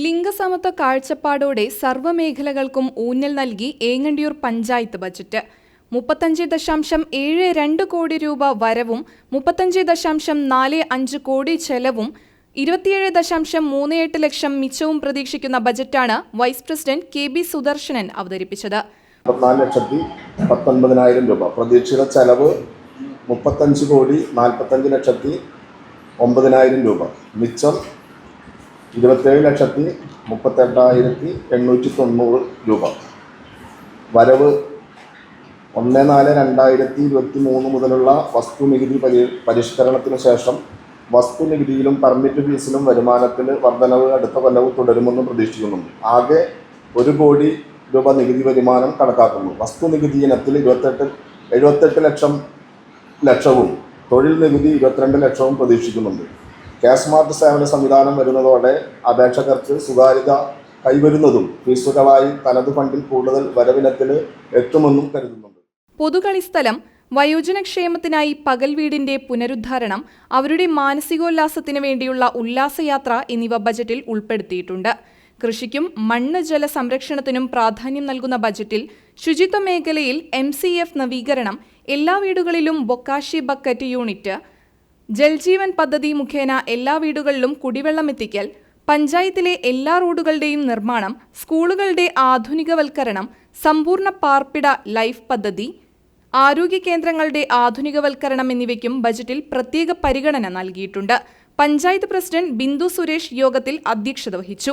ലിംഗസമത്വ കാഴ്ചപ്പാടോടെ സർവ്വമേഖലകൾക്കും ഊന്നൽ നൽകി ഏങ്ങണ്ടിയൂർ പഞ്ചായത്ത് ബജറ്റ് 35.72 കോടി രൂപ വരവും 35.45 കോടി ചെലവും 27.38 ലക്ഷം മിച്ചവും പ്രതീക്ഷിക്കുന്ന ബജറ്റാണ് vice president K B Sudarshanan അവതരിപ്പിച്ചത്. 4,19,000 രൂപ പ്രതീക്ഷിത ചെലവ് 35,45,09,000 രൂപ, മിച്ചം 27,38,890 രൂപ. വരവ് 1/4/2023 മുതലുള്ള വസ്തുനികുതി പരിഷ്കരണത്തിനു ശേഷം വസ്തുനികുതിയിലും പെർമിറ്റ് ഫീസിലും വരുമാനത്തിൽ വർധനവ് അടുത്ത കൊല്ലവും തുടരുമെന്ന് പ്രതീക്ഷിക്കുന്നുണ്ട്. ആകെ 1 കോടി രൂപ നികുതി വരുമാനം കണക്കാക്കുന്നു. വസ്തുനികുതി ഇനത്തിൽ 78 ലക്ഷവും തൊഴിൽ നികുതി 22 ലക്ഷവും പ്രതീക്ഷിക്കുന്നുണ്ട്. ക്യാഷ് സ്മാർട്ട് സേവന സംവിധാനം വരുന്നതോടെ അപേക്ഷകർക്ക് സ്വകാര്യത കൈവരുന്നതും ഫീസുകളായി തനത് ഫണ്ടിൽ കൂടുതൽ വരവിനത്തിൽ എത്തുമെന്നും കരുതുന്നുണ്ട്. പൊതുകളിസ്ഥലം, വയോജനക്ഷേമത്തിനായി പകൽ വീടിന്റെ പുനരുദ്ധാരണം, അവരുടെ മാനസികോല്ലാസത്തിനു വേണ്ടിയുള്ള ഉല്ലാസയാത്ര എന്നിവ ബജറ്റിൽ ഉൾപ്പെടുത്തിയിട്ടുണ്ട്. കൃഷിക്കും മണ്ണ് ജല സംരക്ഷണത്തിനും പ്രാധാന്യം നൽകുന്ന ബജറ്റിൽ ശുചിത്വ മേഖലയിൽ MCF നവീകരണം, എല്ലാ വീടുകളിലും ബൊക്കാഷി ബക്കറ്റ് യൂണിറ്റ്, ജൽജീവൻ പദ്ധതി മുഖേന എല്ലാ വീടുകളിലും കുടിവെള്ളമെത്തിക്കൽ, പഞ്ചായത്തിലെ എല്ലാ റോഡുകളുടെയും നിർമ്മാണം, സ്കൂളുകളുടെ ആധുനികവൽക്കരണം, സമ്പൂർണ്ണ പാർപ്പിട ലൈഫ് പദ്ധതി, ആരോഗ്യ കേന്ദ്രങ്ങളുടെ ആധുനികവൽക്കരണം എന്നിവയ്ക്കും ബജറ്റിൽ പ്രത്യേക പരിഗണന നൽകിയിട്ടുണ്ട്. പഞ്ചായത്ത് പ്രസിഡന്റ് ബിന്ദു സുരേഷ് യോഗത്തിൽ അധ്യക്ഷത വഹിച്ചു.